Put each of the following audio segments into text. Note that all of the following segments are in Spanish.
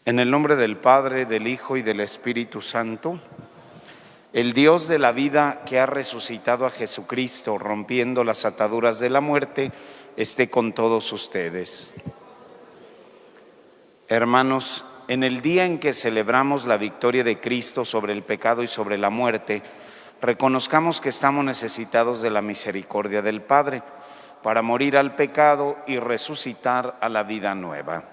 En el nombre del Padre, del Hijo y del Espíritu Santo, el Dios de la vida que ha resucitado a Jesucristo, rompiendo las ataduras de la muerte, esté con todos ustedes. Hermanos, en el día en que celebramos la victoria de Cristo sobre el pecado y sobre la muerte, reconozcamos que estamos necesitados de la misericordia del Padre para morir al pecado y resucitar a la vida nueva.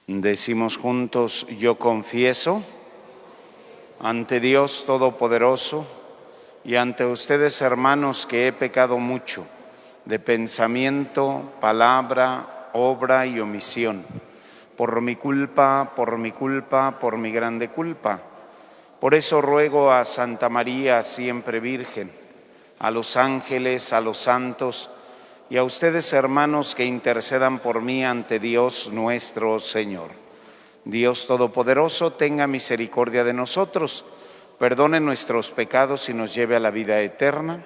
Decimos juntos: yo confieso ante Dios Todopoderoso y ante ustedes, hermanos, que he pecado mucho de pensamiento, palabra, obra y omisión, por mi culpa, por mi grande culpa. Por eso ruego a Santa María, siempre Virgen, a los ángeles, a los santos y a ustedes, hermanos, que intercedan por mí ante Dios nuestro Señor. Dios Todopoderoso, tenga misericordia de nosotros, perdone nuestros pecados y nos lleve a la vida eterna.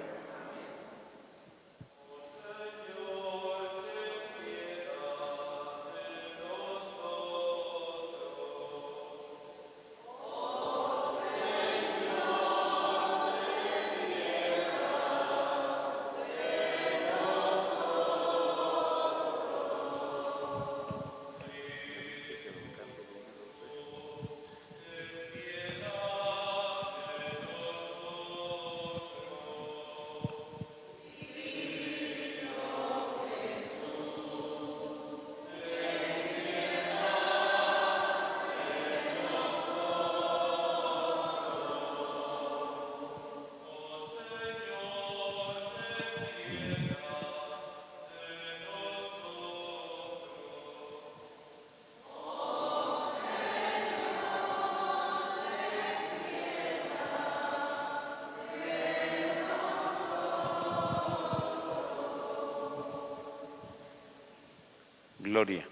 Gloria.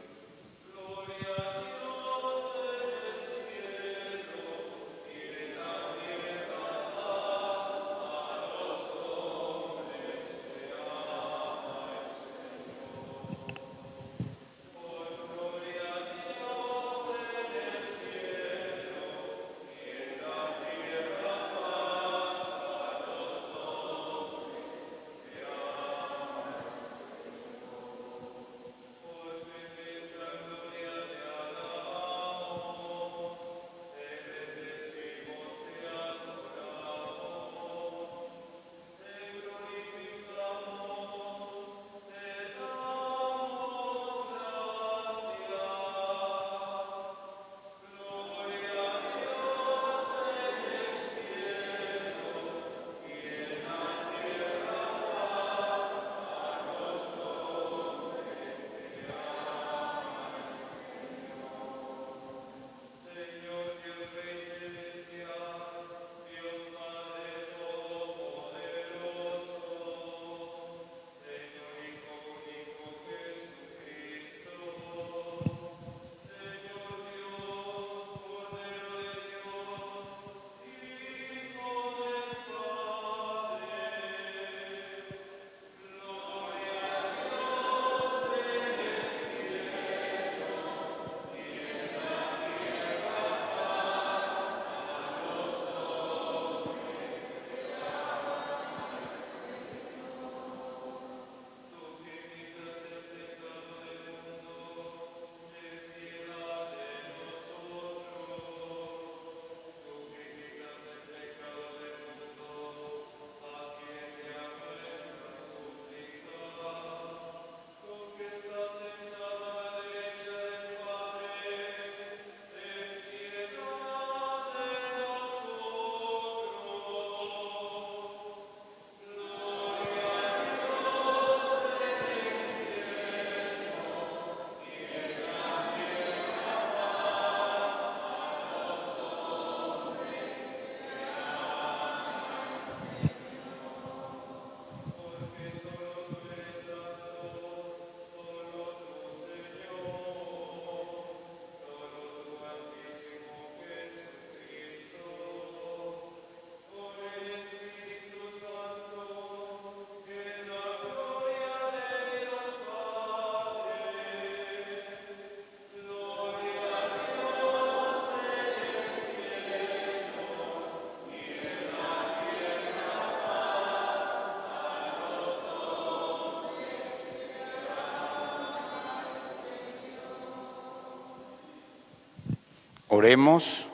Oremos.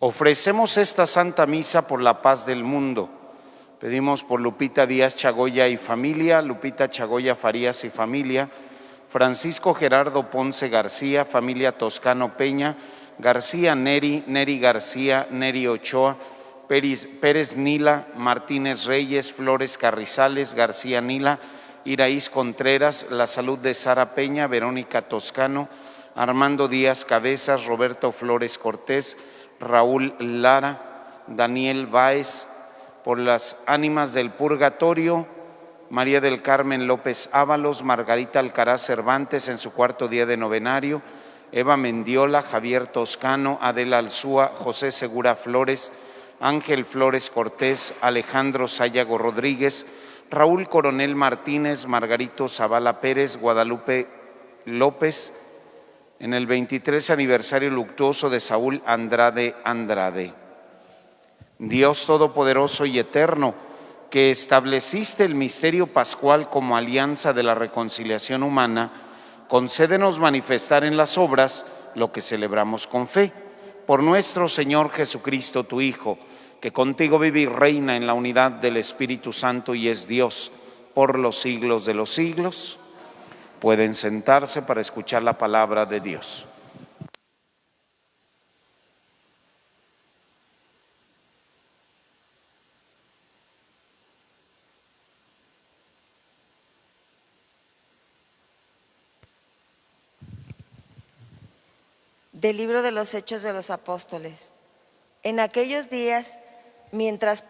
Ofrecemos esta Santa Misa por la paz del mundo. Pedimos por Lupita Díaz Chagoya y familia, Lupita Chagoya Farías y familia, Francisco Gerardo Ponce García, familia Toscano Peña, García Neri, Neri García, Neri Ochoa, Pérez Nila, Martínez Reyes, Flores Carrizales, García Nila, Iraíz Contreras, la salud de Sara Peña, Verónica Toscano, Armando Díaz Cabezas, Roberto Flores Cortés, Raúl Lara, Daniel Báez, por las ánimas del purgatorio, María del Carmen López Ábalos, Margarita Alcaraz Cervantes en su cuarto día de novenario, Eva Mendiola, Javier Toscano, Adela Alzúa, José Segura Flores, Ángel Flores Cortés, Alejandro Sayago Rodríguez, Raúl Coronel Martínez, Margarito Zavala Pérez, Guadalupe López, en el 23 aniversario luctuoso de Saúl Andrade Andrade. Dios Todopoderoso y Eterno, que estableciste el misterio pascual como alianza de la reconciliación humana, concédenos manifestar en las obras lo que celebramos con fe. Por nuestro Señor Jesucristo, tu Hijo, que contigo vive y reina en la unidad del Espíritu Santo y es Dios por los siglos de los siglos. Pueden sentarse para escuchar la palabra de Dios. Del libro de los Hechos de los Apóstoles. En aquellos días, mientras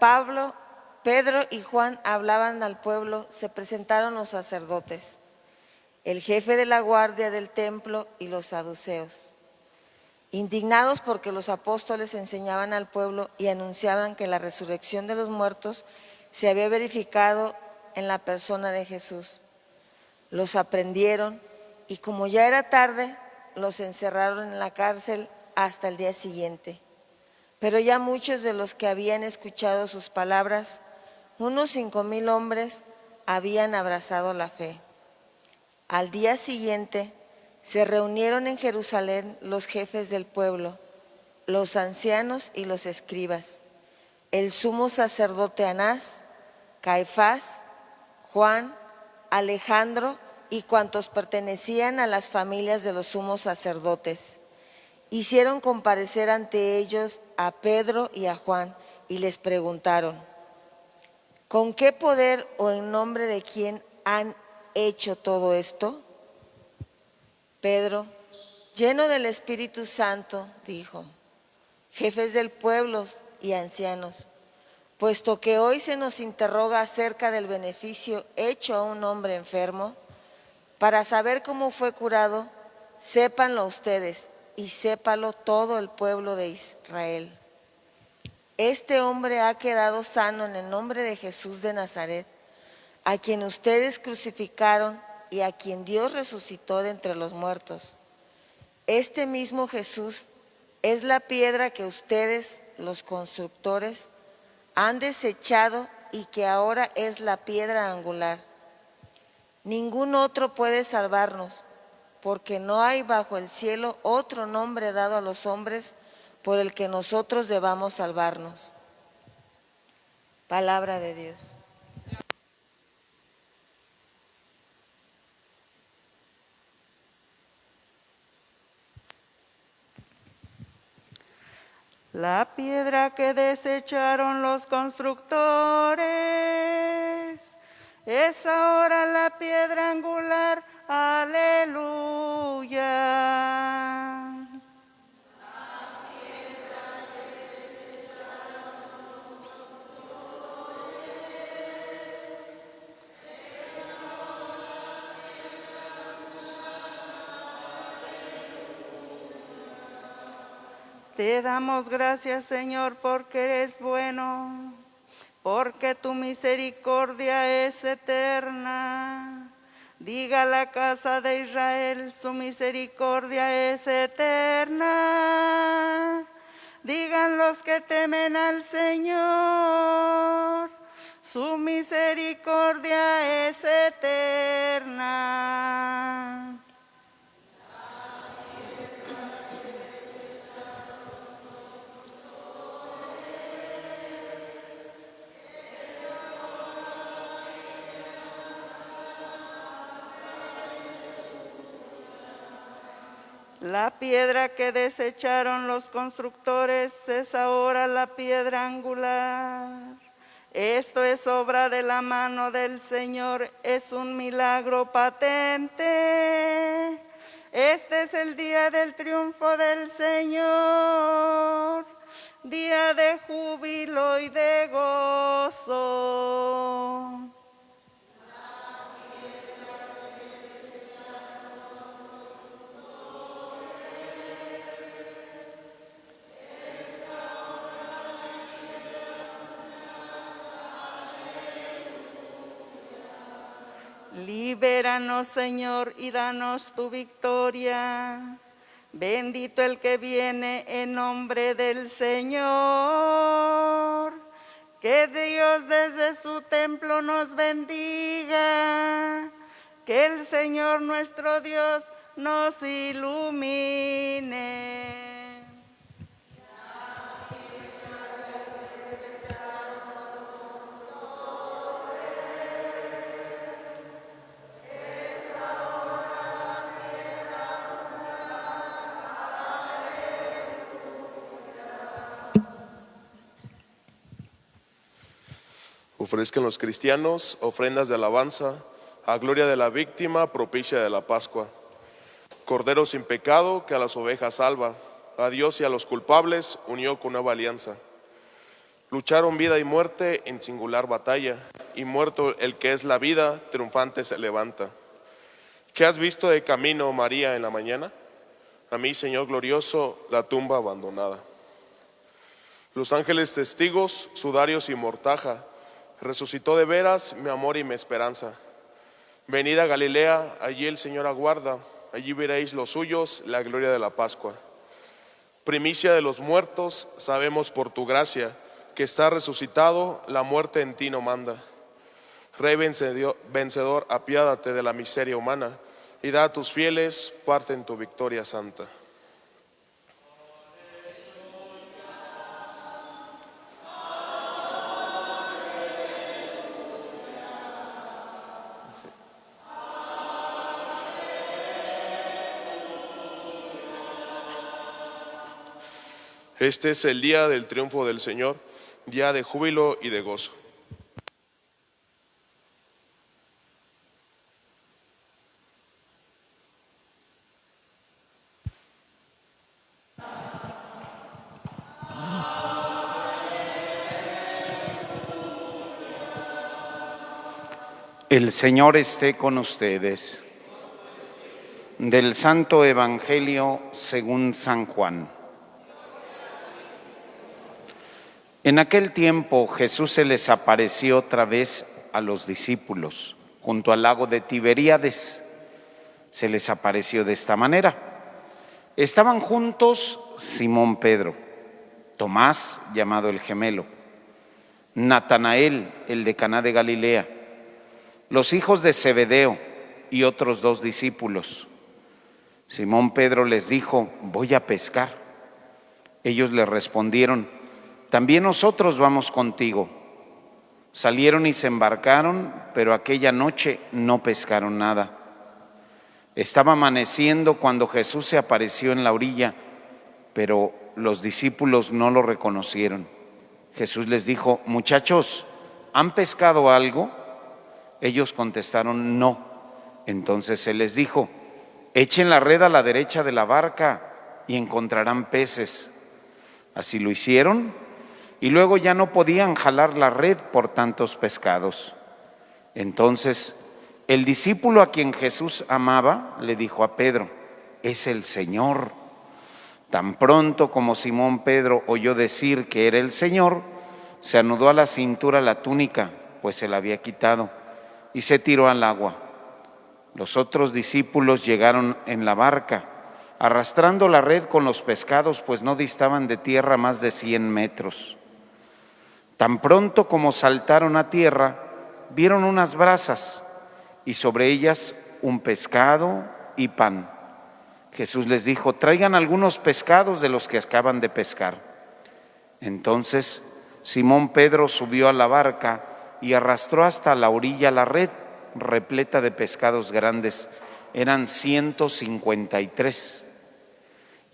Pedro y Juan hablaban al pueblo, se presentaron los sacerdotes, el jefe de la guardia del templo y los saduceos, indignados porque los apóstoles enseñaban al pueblo y anunciaban que la resurrección de los muertos se había verificado en la persona de Jesús. Los aprendieron y como ya era tarde, los encerraron en la cárcel hasta el día siguiente. Pero ya muchos de los que habían escuchado sus palabras, unos 5,000 hombres, habían abrazado la fe. Al día siguiente se reunieron en Jerusalén los jefes del pueblo, los ancianos y los escribas, el sumo sacerdote Anás, Caifás, Juan, Alejandro y cuantos pertenecían a las familias de los sumos sacerdotes. Hicieron comparecer ante ellos a Pedro y a Juan y les preguntaron: ¿con qué poder o en nombre de quién han hecho todo esto? Pedro, lleno del Espíritu Santo, dijo: jefes del pueblo y ancianos, puesto que hoy se nos interroga acerca del beneficio hecho a un hombre enfermo, para saber cómo fue curado, sépanlo ustedes y sépalo todo el pueblo de Israel. Este hombre ha quedado sano en el nombre de Jesús de Nazaret, a quien ustedes crucificaron y a quien Dios resucitó de entre los muertos. Este mismo Jesús es la piedra que ustedes, los constructores, han desechado y que ahora es la piedra angular. Ningún otro puede salvarnos, porque no hay bajo el cielo otro nombre dado a los hombres por el que nosotros debamos salvarnos. Palabra de Dios. La piedra que desecharon los constructores es ahora la piedra angular. Aleluya. Te damos gracias, Señor, porque eres bueno, porque tu misericordia es eterna. Diga la casa de Israel, su misericordia es eterna. Digan los que temen al Señor, su misericordia es eterna. La piedra que desecharon los constructores es ahora la piedra angular. Esto es obra de la mano del Señor, es un milagro patente. Este es el día del triunfo del Señor, día de júbilo y de gozo. Libéranos, Señor, y danos tu victoria. Bendito el que viene en nombre del Señor. Que Dios desde su templo nos bendiga. Que el Señor nuestro Dios nos ilumine. Ofrezcan los cristianos ofrendas de alabanza a gloria de la víctima propicia de la Pascua. Cordero sin pecado que a las ovejas salva, a Dios y a los culpables unió con nueva alianza. Lucharon vida y muerte en singular batalla, y muerto el que es la vida, triunfante se levanta. ¿Qué has visto de camino, María, en la mañana? A mí, Señor glorioso, la tumba abandonada. Los ángeles testigos, sudarios y mortaja, resucitó de veras mi amor y mi esperanza. Venid a Galilea, allí el Señor aguarda, allí veréis los suyos, la gloria de la Pascua. Primicia de los muertos, sabemos por tu gracia, que está resucitado, la muerte en ti no manda. Rey vencedor, apiádate de la miseria humana, y da a tus fieles parte en tu victoria santa. Este es el día del triunfo del Señor, día de júbilo y de gozo. El Señor esté con ustedes. Del Santo Evangelio según San Juan. En aquel tiempo Jesús se les apareció otra vez a los discípulos junto al lago de Tiberíades. Se les apareció de esta manera. Estaban juntos Simón Pedro, Tomás, llamado el gemelo, Natanael, el de Caná de Galilea, los hijos de Zebedeo y otros 2 discípulos. Simón Pedro les dijo: voy a pescar. Ellos le respondieron: también nosotros vamos contigo. Salieron y se embarcaron, pero aquella noche no pescaron nada. Estaba amaneciendo cuando Jesús se apareció en la orilla, pero los discípulos no lo reconocieron. Jesús les dijo: muchachos, ¿han pescado algo? Ellos contestaron: no. Entonces Él les dijo: echen la red a la derecha de la barca y encontrarán peces. Así lo hicieron, y luego ya no podían jalar la red por tantos pescados. Entonces el discípulo a quien Jesús amaba le dijo a Pedro: es el Señor. Tan pronto como Simón Pedro oyó decir que era el Señor, se anudó a la cintura la túnica, pues se la había quitado, y se tiró al agua. Los otros discípulos llegaron en la barca, arrastrando la red con los pescados, pues no distaban de tierra más de 100 metros. Tan pronto como saltaron a tierra, vieron unas brasas y sobre ellas un pescado y pan. Jesús les dijo: traigan algunos pescados de los que acaban de pescar. Entonces Simón Pedro subió a la barca y arrastró hasta la orilla la red repleta de pescados grandes. Eran 153.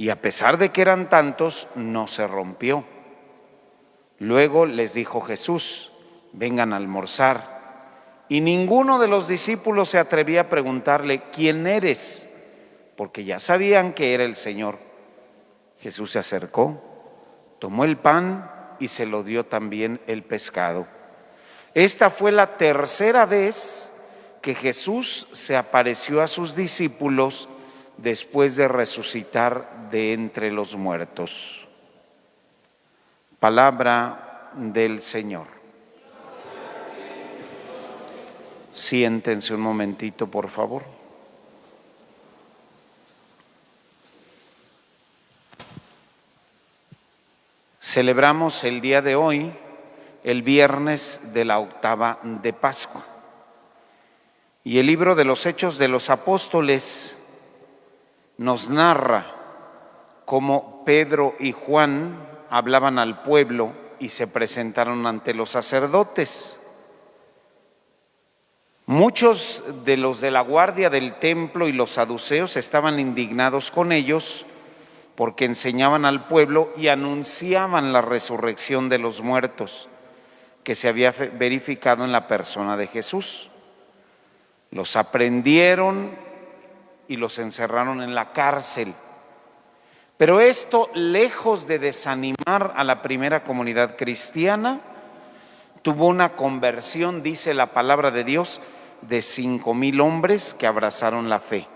Y a pesar de que eran tantos, no se rompió. Luego les dijo Jesús: vengan a almorzar. Y ninguno de los discípulos se atrevía a preguntarle: ¿quién eres? Porque ya sabían que era el Señor. Jesús se acercó, tomó el pan y se lo dio también el pescado. Esta fue la tercera vez que Jesús se apareció a sus discípulos después de resucitar de entre los muertos. Palabra del Señor. Siéntense un momentito, por favor. Celebramos el día de hoy, el viernes de la octava de Pascua. Y el libro de los Hechos de los Apóstoles nos narra cómo Pedro y Juan hablaban al pueblo y se presentaron ante los sacerdotes. Muchos de los de la guardia del templo y los saduceos estaban indignados con ellos porque enseñaban al pueblo y anunciaban la resurrección de los muertos que se había verificado en la persona de Jesús. Los aprendieron y los encerraron en la cárcel. Pero esto, lejos de desanimar a la primera comunidad cristiana, tuvo una conversión, dice la palabra de Dios, de 5,000 hombres que abrazaron la fe.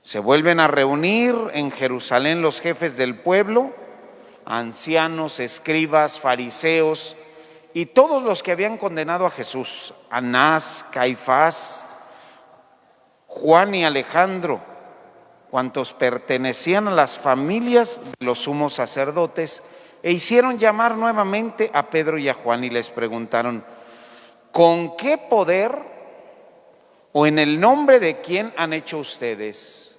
Se vuelven a reunir en Jerusalén los jefes del pueblo, ancianos, escribas, fariseos y todos los que habían condenado a Jesús: Anás, Caifás, Juan y Alejandro, cuantos pertenecían a las familias de los sumos sacerdotes, e hicieron llamar nuevamente a Pedro y a Juan y les preguntaron: ¿con qué poder o en el nombre de quién han hecho ustedes?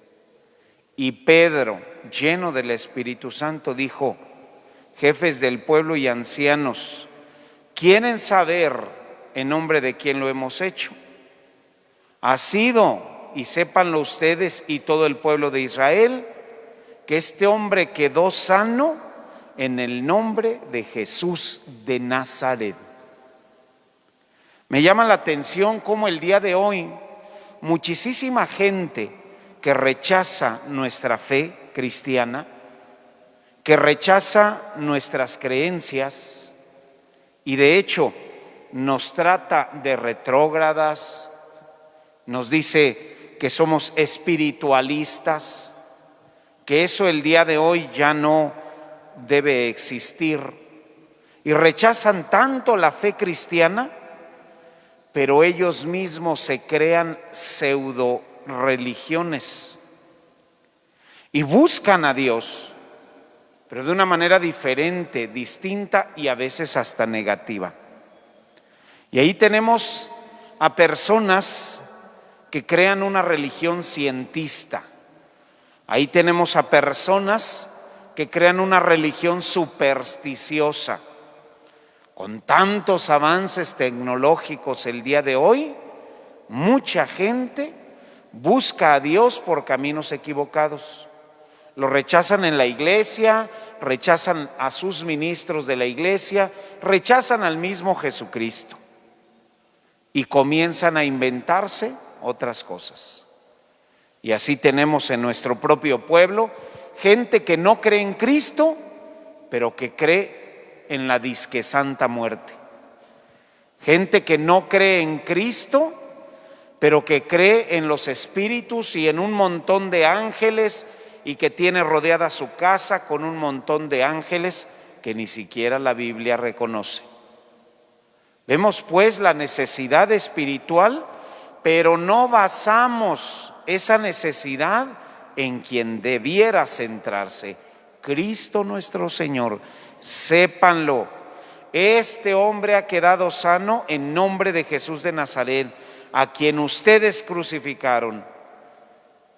Y Pedro, lleno del Espíritu Santo, dijo: jefes del pueblo y ancianos, ¿quieren saber en nombre de quién lo hemos hecho? Ha sido, y sépanlo ustedes y todo el pueblo de Israel, que este hombre quedó sano en el nombre de Jesús de Nazaret. Me llama la atención cómo el día de hoy muchísima gente que rechaza nuestra fe cristiana, que rechaza nuestras creencias y de hecho nos trata de retrógradas, nos dice que somos espiritualistas, que eso el día de hoy ya no debe existir, y rechazan tanto la fe cristiana, pero ellos mismos se crean pseudo religiones y buscan a Dios, pero de una manera diferente, distinta y a veces hasta negativa. Y ahí tenemos a personas que crean una religión cientista. Ahí tenemos a personas que crean una religión supersticiosa. Con tantos avances tecnológicos el día de hoy, mucha gente busca a Dios por caminos equivocados. Lo rechazan en la iglesia, rechazan a sus ministros de la iglesia, rechazan al mismo Jesucristo y comienzan a inventarse otras cosas. Y así tenemos en nuestro propio pueblo gente que no cree en Cristo, pero que cree en la disque santa muerte. Gente que no cree en Cristo, pero que cree en los espíritus y en un montón de ángeles, y que tiene rodeada su casa con un montón de ángeles que ni siquiera la Biblia reconoce. Vemos pues la necesidad espiritual, pero no basamos esa necesidad en quien debiera centrarse: Cristo nuestro Señor. Sépanlo, este hombre ha quedado sano en nombre de Jesús de Nazaret, a quien ustedes crucificaron.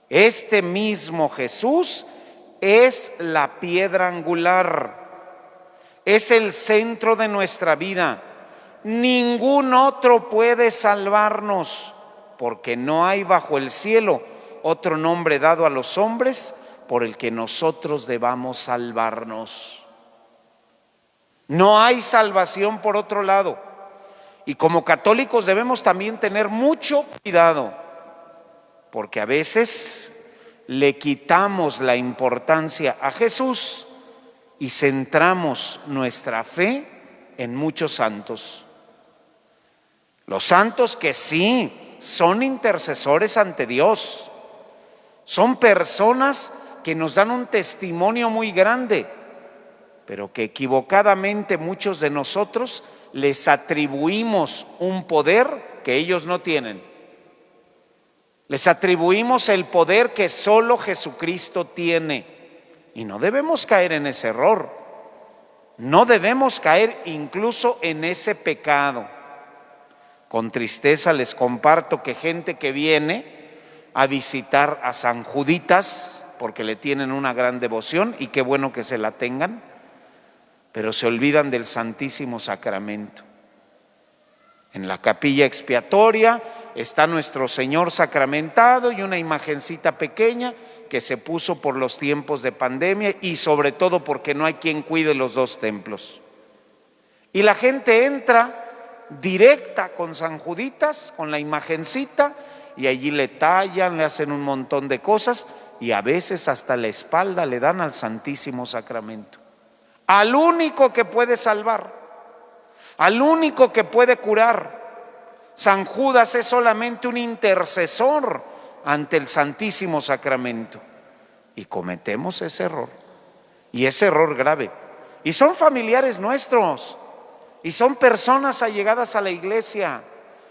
Este mismo Jesús es la piedra angular, es el centro de nuestra vida. Ningún otro puede salvarnos, porque no hay bajo el cielo otro nombre dado a los hombres por el que nosotros debamos salvarnos. No hay salvación por otro lado. Y como católicos debemos también tener mucho cuidado, porque a veces le quitamos la importancia a Jesús y centramos nuestra fe en muchos santos. Los santos que sí son intercesores ante Dios, son personas que nos dan un testimonio muy grande, pero que equivocadamente muchos de nosotros les atribuimos un poder que ellos no tienen. Les atribuimos el poder que solo Jesucristo tiene. Y no debemos caer en ese error. No debemos caer incluso en ese pecado. Con tristeza les comparto que gente que viene a visitar a San Juditas, porque le tienen una gran devoción, y qué bueno que se la tengan, pero se olvidan del Santísimo Sacramento. En la capilla expiatoria está nuestro Señor sacramentado y una imagencita pequeña que se puso por los tiempos de pandemia y sobre todo porque no hay quien cuide los dos templos. Y la gente entra directa con San Juditas, con la imagencita, y allí le tallan, le hacen un montón de cosas y a veces hasta la espalda le dan al Santísimo Sacramento. Al único que puede salvar, al único que puede curar. San Judas es solamente un intercesor ante el Santísimo Sacramento. Y cometemos ese error, y ese error grave. Y son familiares nuestros, y son personas allegadas a la iglesia,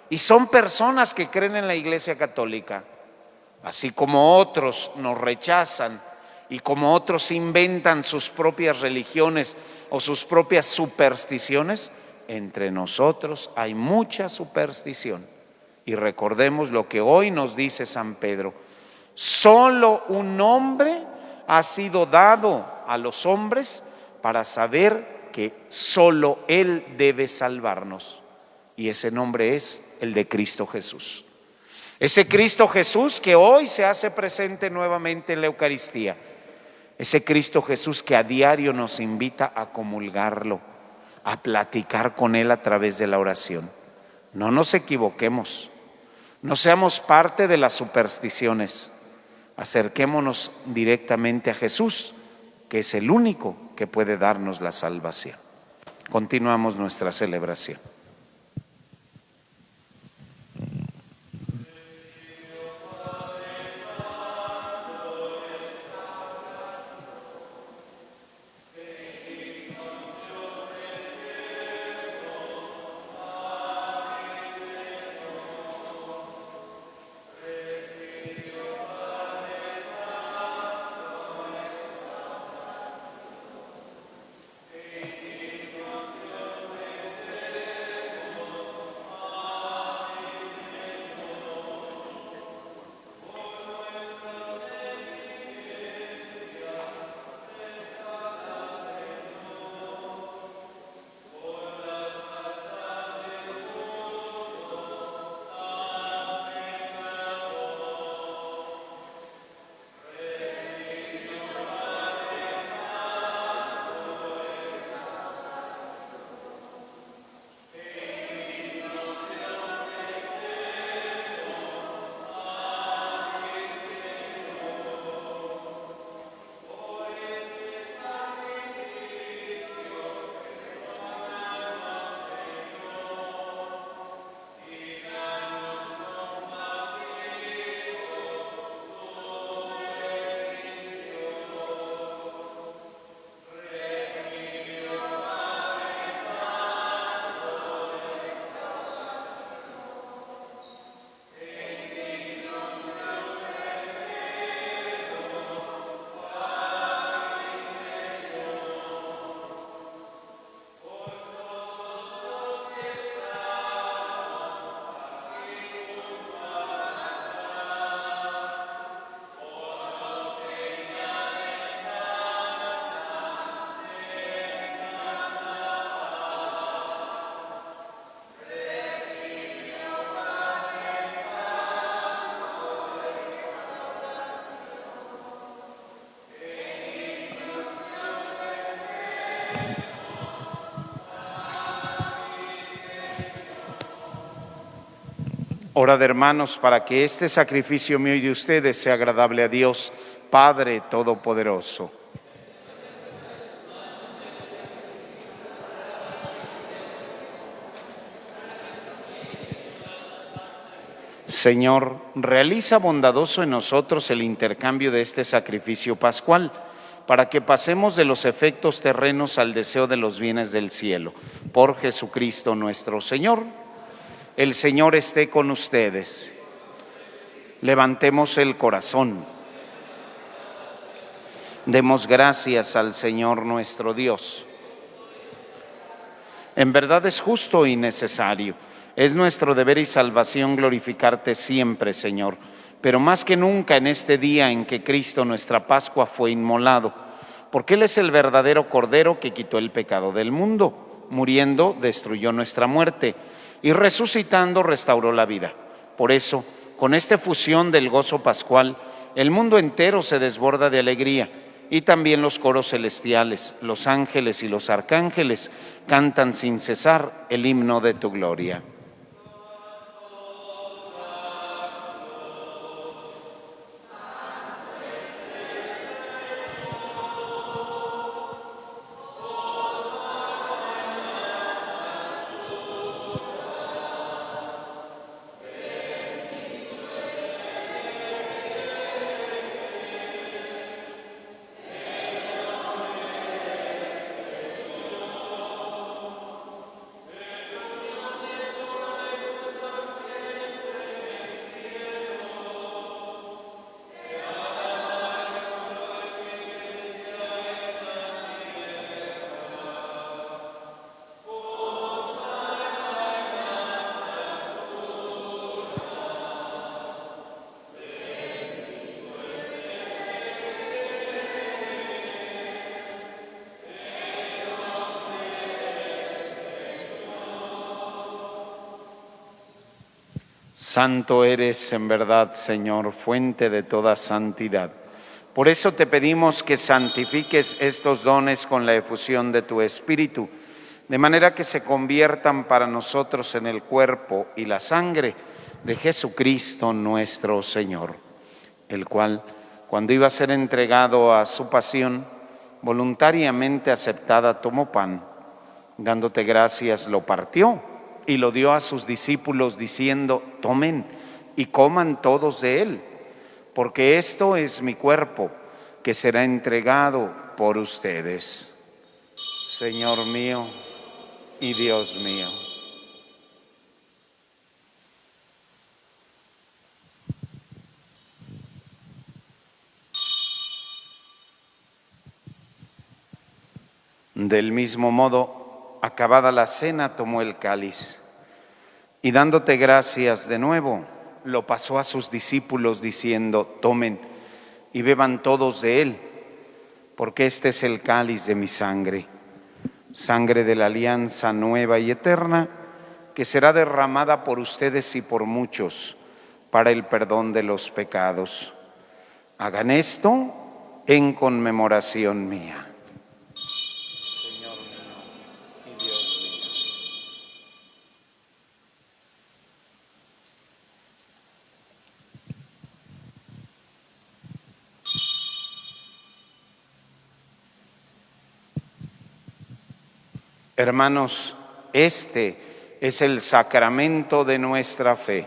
y son personas que creen en la Iglesia Católica. Así como otros nos rechazan y como otros inventan sus propias religiones o sus propias supersticiones, entre nosotros hay mucha superstición. Y recordemos lo que hoy nos dice San Pedro: solo un nombre ha sido dado a los hombres para saber que solo Él debe salvarnos. Y ese nombre es el de Cristo Jesús. Ese Cristo Jesús que hoy se hace presente nuevamente en la Eucaristía. Ese Cristo Jesús que a diario nos invita a comulgarlo, a platicar con Él a través de la oración. No nos equivoquemos, no seamos parte de las supersticiones. Acerquémonos directamente a Jesús, que es el único que puede darnos la salvación. Continuamos nuestra celebración. Orad, hermanos, para que este sacrificio mío y de ustedes sea agradable a Dios, Padre Todopoderoso. Señor, realiza bondadoso en nosotros el intercambio de este sacrificio pascual, para que pasemos de los efectos terrenos al deseo de los bienes del cielo. Por Jesucristo nuestro Señor. El Señor esté con ustedes. Levantemos el corazón. Demos gracias al Señor nuestro Dios. En verdad es justo y necesario. Es nuestro deber y salvación glorificarte siempre, Señor, pero más que nunca en este día en que Cristo, nuestra Pascua, fue inmolado, porque Él es el verdadero Cordero que quitó el pecado del mundo. Muriendo, destruyó nuestra muerte, y resucitando, restauró la vida. Por eso, con esta efusión del gozo pascual, el mundo entero se desborda de alegría, y también los coros celestiales, los ángeles y los arcángeles cantan sin cesar el himno de tu gloria. Santo eres en verdad, Señor, fuente de toda santidad. Por eso te pedimos que santifiques estos dones con la efusión de tu Espíritu, de manera que se conviertan para nosotros en el cuerpo y la sangre de Jesucristo nuestro Señor, el cual, cuando iba a ser entregado a su pasión, voluntariamente aceptada, tomó pan, dándote gracias, lo partió y lo dio a sus discípulos diciendo: tomen y coman todos de él, porque esto es mi cuerpo que será entregado por ustedes. Señor mío y Dios mío. Del mismo modo, acabada la cena, tomó el cáliz y dándote gracias de nuevo, lo pasó a sus discípulos diciendo: tomen y beban todos de él, porque este es el cáliz de mi sangre, sangre de la alianza nueva y eterna, que será derramada por ustedes y por muchos para el perdón de los pecados. Hagan esto en conmemoración mía. Hermanos, este es el sacramento de nuestra fe.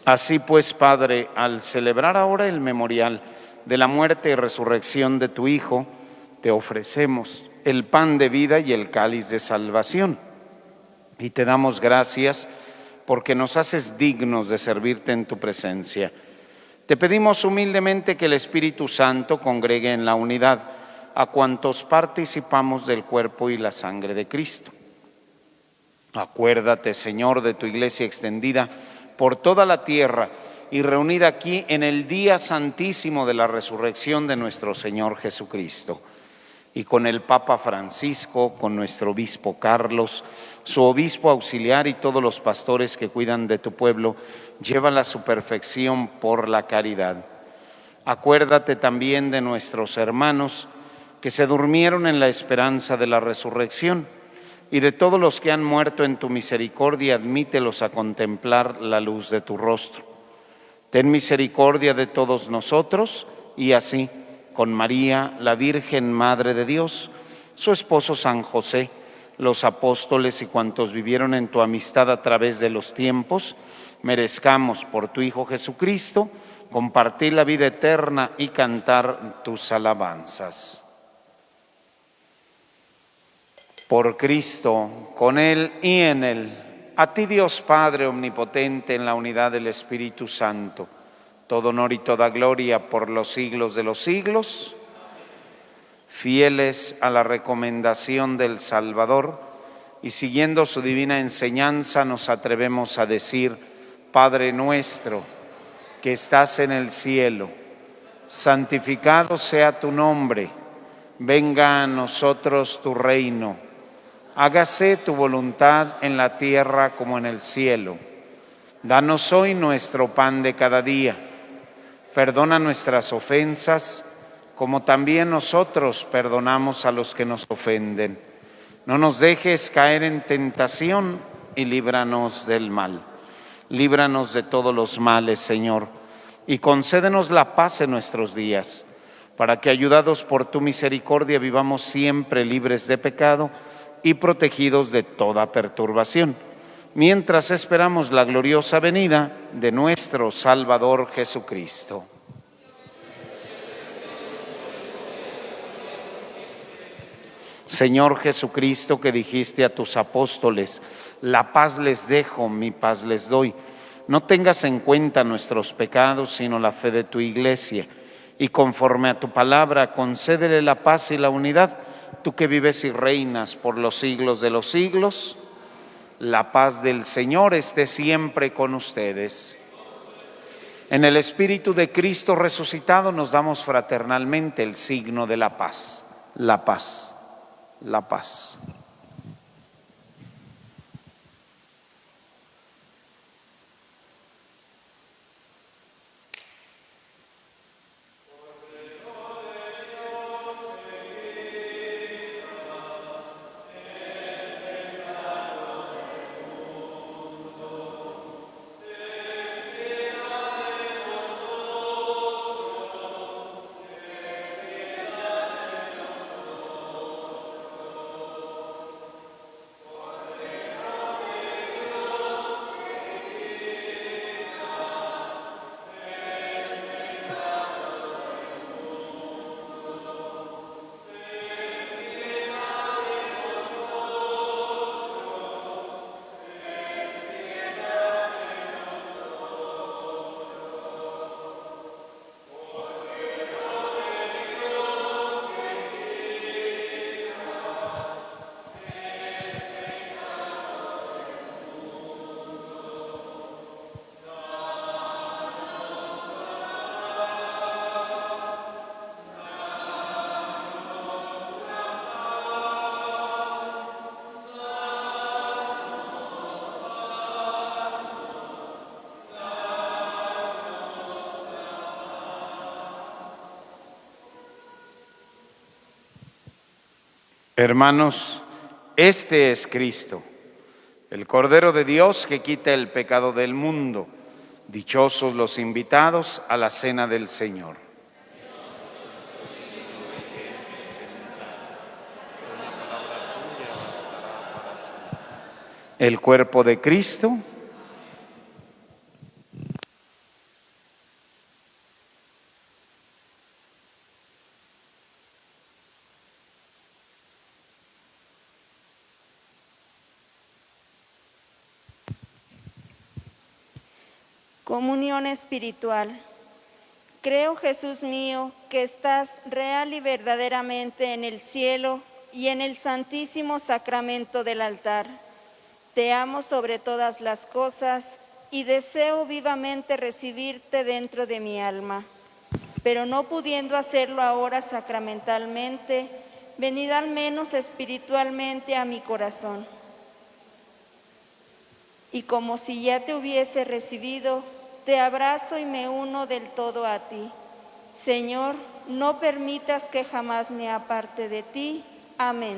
Así pues, Padre, al celebrar ahora el memorial de la muerte y resurrección de tu Hijo, te ofrecemos el pan de vida y el cáliz de salvación. Y te damos gracias porque nos haces dignos de servirte en tu presencia. Te pedimos humildemente que el Espíritu Santo congregue en la unidad a cuantos participamos del cuerpo y la sangre de Cristo. Acuérdate, Señor, de tu iglesia extendida por toda la tierra y reunida aquí en el día santísimo de la resurrección de nuestro Señor Jesucristo. Y con el Papa Francisco, con nuestro obispo Carlos, su obispo auxiliar y todos los pastores que cuidan de tu pueblo, llévala a su perfección por la caridad. Acuérdate también de nuestros hermanos que se durmieron en la esperanza de la resurrección, y de todos los que han muerto en tu misericordia, admítelos a contemplar la luz de tu rostro. Ten misericordia de todos nosotros, y así, con María, la Virgen Madre de Dios, su esposo San José, los apóstoles y cuantos vivieron en tu amistad a través de los tiempos, merezcamos por tu Hijo Jesucristo compartir la vida eterna y cantar tus alabanzas. Por Cristo, con Él y en Él, a ti Dios Padre omnipotente, en la unidad del Espíritu Santo, todo honor y toda gloria por los siglos de los siglos. Fieles a la recomendación del Salvador y siguiendo su divina enseñanza, nos atrevemos a decir: Padre nuestro, que estás en el cielo, santificado sea tu nombre, venga a nosotros tu reino, hágase tu voluntad en la tierra como en el cielo. Danos hoy nuestro pan de cada día, perdona nuestras ofensas, como también nosotros perdonamos a los que nos ofenden. No nos dejes caer en tentación y líbranos del mal. Líbranos de todos los males, Señor, y concédenos la paz en nuestros días, para que, ayudados por tu misericordia, vivamos siempre libres de pecado y protegidos de toda perturbación, mientras esperamos la gloriosa venida de nuestro Salvador Jesucristo. Señor Jesucristo, que dijiste a tus apóstoles: la paz les dejo, mi paz les doy. No tengas en cuenta nuestros pecados, sino la fe de tu Iglesia, y conforme a tu palabra, concédele la paz y la unidad, tú que vives y reinas por los siglos de los siglos. La paz del Señor esté siempre con ustedes. En el Espíritu de Cristo resucitado nos damos fraternalmente el signo de la paz. La paz. La paz. Hermanos, este es Cristo, el Cordero de Dios que quita el pecado del mundo. Dichosos los invitados a la cena del Señor. El cuerpo de Cristo. Comunión espiritual. Creo, Jesús mío, que estás real y verdaderamente en el cielo y en el santísimo sacramento del altar. Te amo sobre todas las cosas y deseo vivamente recibirte dentro de mi alma. Pero no pudiendo hacerlo ahora sacramentalmente, venid al menos espiritualmente a mi corazón. Y como si ya te hubiese recibido, te abrazo y me uno del todo a ti. Señor, no permitas que jamás me aparte de ti. Amén.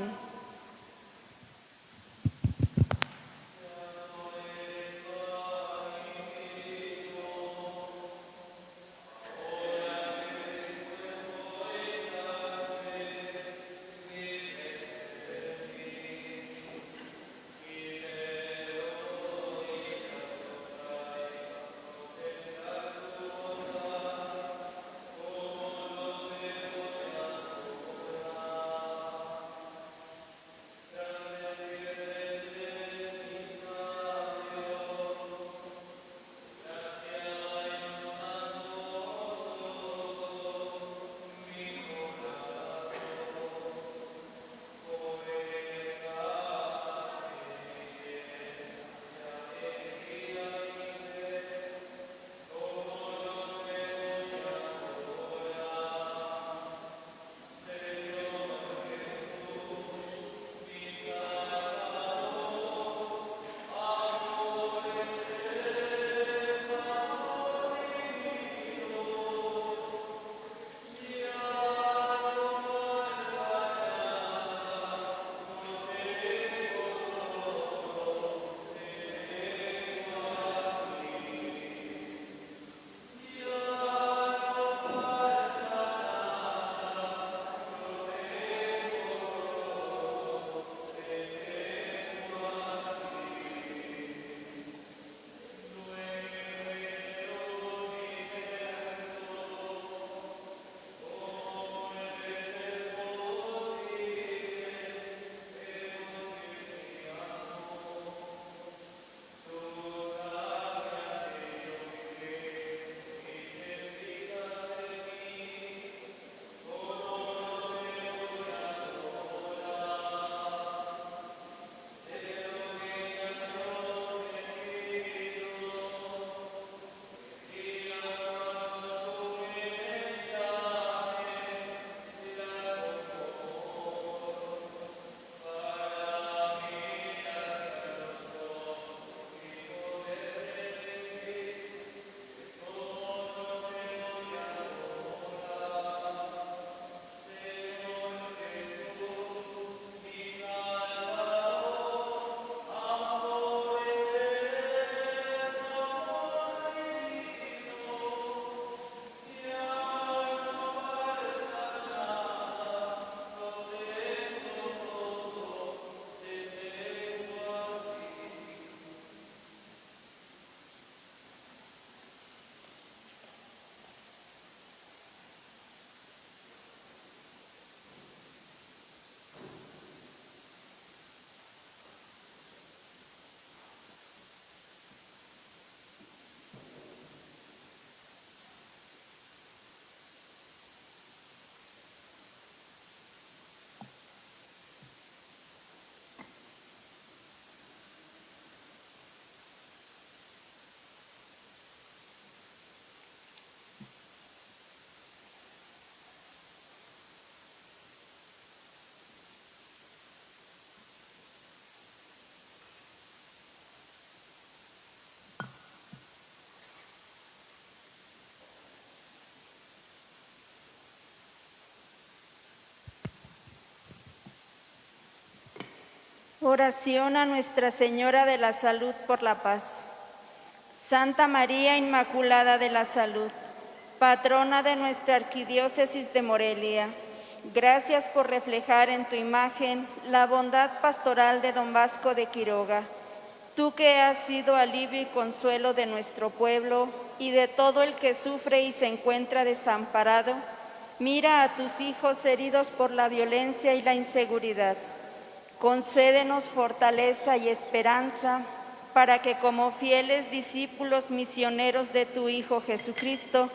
Oración a Nuestra Señora de la Salud por la Paz. Santa María Inmaculada de la Salud, patrona de nuestra Arquidiócesis de Morelia, gracias por reflejar en tu imagen la bondad pastoral de don Vasco de Quiroga. Tú que has sido alivio y consuelo de nuestro pueblo y de todo el que sufre y se encuentra desamparado, mira a tus hijos heridos por la violencia y la inseguridad. Concédenos fortaleza y esperanza para que como fieles discípulos misioneros de tu Hijo Jesucristo,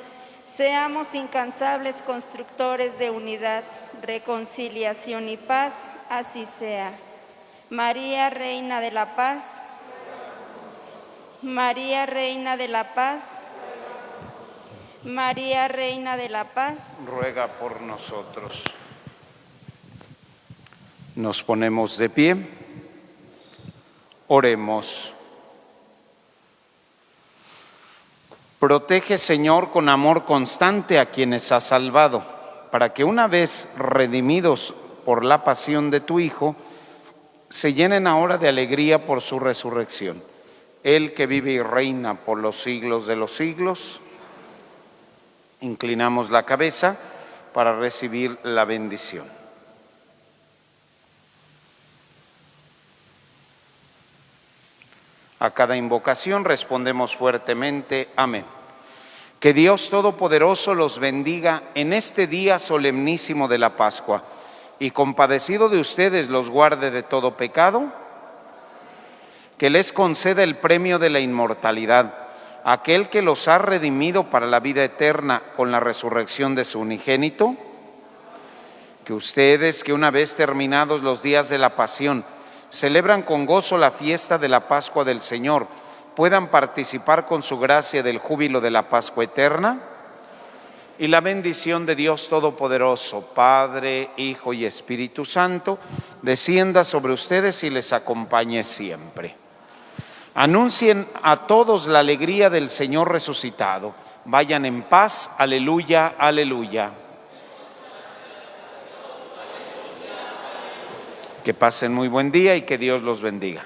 seamos incansables constructores de unidad, reconciliación y paz, así sea. María, Reina de la Paz. María, Reina de la Paz. María, Reina de la Paz. Ruega por nosotros. Nos ponemos de pie. Oremos. Protege, Señor, con amor constante a quienes has salvado. para que una vez redimidos por la pasión de tu Hijo, se llenen ahora de alegría por su resurrección. Él que vive y reina por los siglos de los siglos. Inclinamos la cabeza para recibir la bendición. A cada invocación respondemos fuertemente, amén. Que Dios Todopoderoso los bendiga en este día solemnísimo de la Pascua y compadecido de ustedes los guarde de todo pecado, que les conceda el premio de la inmortalidad, aquel que los ha redimido para la vida eterna con la resurrección de su unigénito, que ustedes, que una vez terminados los días de la pasión, celebran con gozo la fiesta de la Pascua del Señor, puedan participar con su gracia del júbilo de la Pascua eterna, y la bendición de Dios Todopoderoso, Padre, Hijo y Espíritu Santo, descienda sobre ustedes y les acompañe siempre. Anuncien a todos la alegría del Señor resucitado. Vayan en paz, aleluya, aleluya. Que pasen muy buen día y que Dios los bendiga.